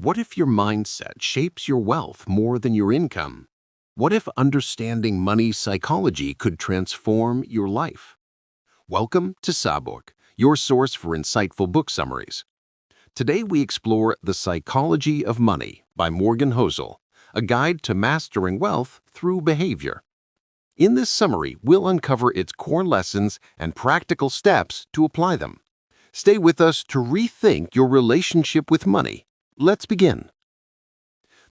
What if your mindset shapes your wealth more than your income? What if understanding money psychology could transform your life? Welcome to Sabook, your source for insightful book summaries. Today we explore The Psychology of Money by Morgan Housel, a guide to mastering wealth through behavior. In this summary, we'll uncover its core lessons and practical steps to apply them. Stay with us to rethink your relationship with money. Let's begin.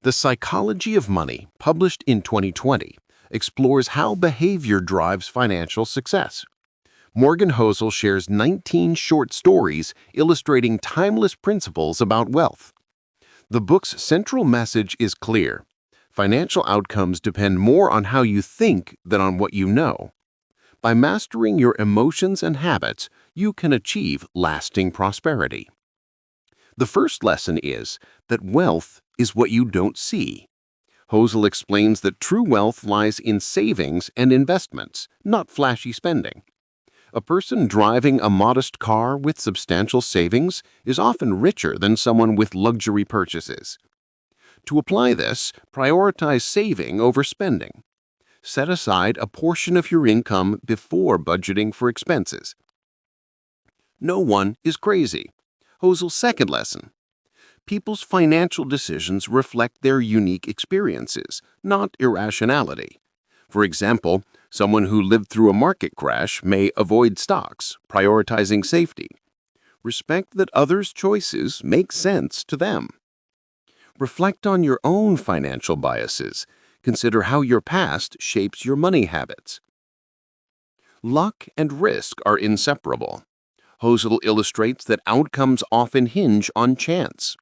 The Psychology of Money, published in 2020, explores how behavior drives financial success. Morgan Housel shares 19 short stories illustrating timeless principles about wealth. The book's central message is clear. Financial outcomes depend more on how you think than on what you know. By mastering your emotions and habits, you can achieve lasting prosperity. The first lesson is that wealth is what you don't see. Housel explains that true wealth lies in savings and investments, not flashy spending. A person driving a modest car with substantial savings is often richer than someone with luxury purchases. To apply this, prioritize saving over spending. Set aside a portion of your income before budgeting for expenses. No one is crazy. Housel's second lesson. People's financial decisions reflect their unique experiences, not irrationality. For example, someone who lived through a market crash may avoid stocks, prioritizing safety. Respect that others' choices make sense to them. Reflect on your own financial biases. Consider how your past shapes your money habits. Luck and risk are inseparable. Housel illustrates that outcomes often hinge on chance.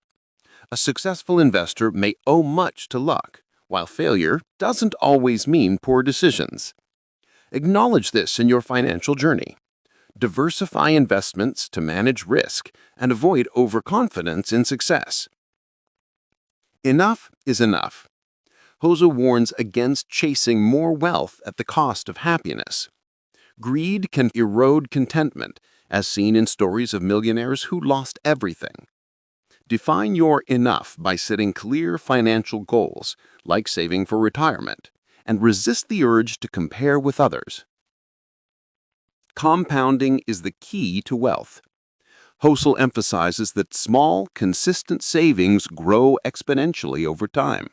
A successful investor may owe much to luck, while failure doesn't always mean poor decisions. Acknowledge this in your financial journey. Diversify investments to manage risk and avoid overconfidence in success. Enough is enough. Housel warns against chasing more wealth at the cost of happiness. Greed can erode contentment, as seen in stories of millionaires who lost everything. Define your enough by setting clear financial goals, like saving for retirement, and resist the urge to compare with others. Compounding is the key to wealth. Housel emphasizes that small, consistent savings grow exponentially over time.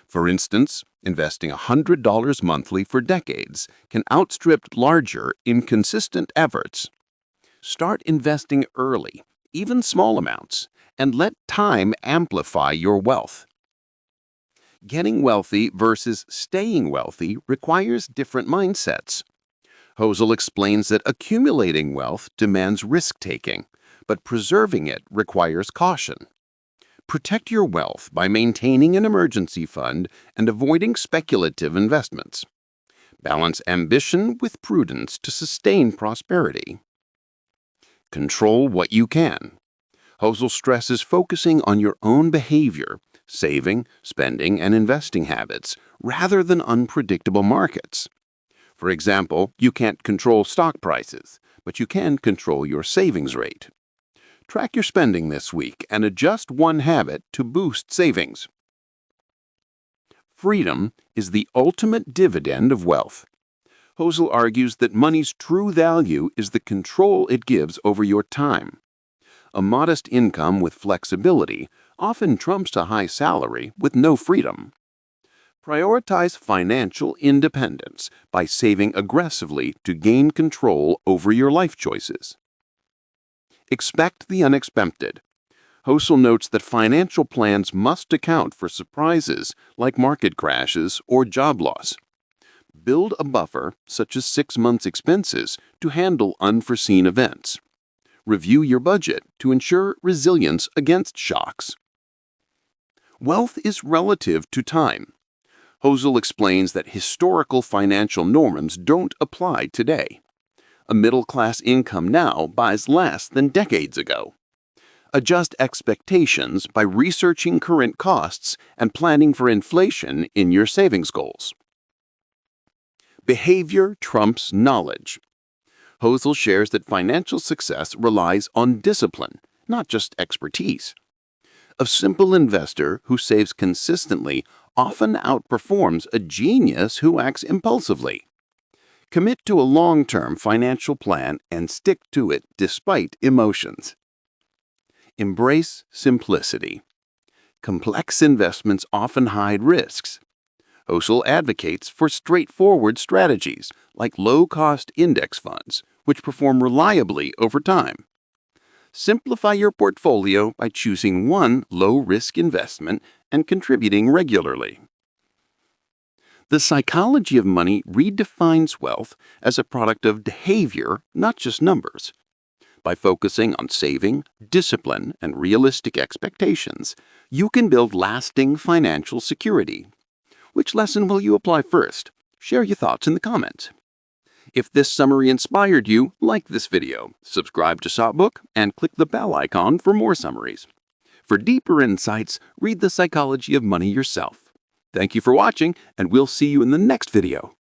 For instance, investing $100 monthly for decades can outstrip larger, inconsistent efforts. Start investing early, even small amounts, and let time amplify your wealth. Getting wealthy versus staying wealthy requires different mindsets. Housel explains that accumulating wealth demands risk-taking, but preserving it requires caution. Protect your wealth by maintaining an emergency fund and avoiding speculative investments. Balance ambition with prudence to sustain prosperity. Control what you can. Housel stresses focusing on your own behavior, saving, spending, and investing habits, rather than unpredictable markets. For example, you can't control stock prices, but you can control your savings rate. Track your spending this week and adjust one habit to boost savings. Freedom is the ultimate dividend of wealth. Housel argues that money's true value is the control it gives over your time. A modest income with flexibility often trumps a high salary with no freedom. Prioritize financial independence by saving aggressively to gain control over your life choices. Expect the unexpected. Housel notes that financial plans must account for surprises like market crashes or job loss. Build a buffer, such as 6 months' expenses, to handle unforeseen events. Review your budget to ensure resilience against shocks. Wealth is relative to time. Housel explains that historical financial norms don't apply today. A middle-class income now buys less than decades ago. Adjust expectations by researching current costs and planning for inflation in your savings goals. Behavior trumps knowledge. Housel shares that financial success relies on discipline, not just expertise. A simple investor who saves consistently often outperforms a genius who acts impulsively. Commit to a long-term financial plan and stick to it despite emotions. Embrace simplicity. Complex investments often hide risks. Housel advocates for straightforward strategies like low-cost index funds, which perform reliably over time. Simplify your portfolio by choosing one low-risk investment and contributing regularly. The psychology of money redefines wealth as a product of behavior, not just numbers. By focusing on saving, discipline, and realistic expectations, you can build lasting financial security. Which lesson will you apply first? Share your thoughts in the comments. If this summary inspired you, like this video, subscribe to Sawbook, and click the bell icon for more summaries. For deeper insights, read The Psychology of Money yourself. Thank you for watching, and we'll see you in the next video.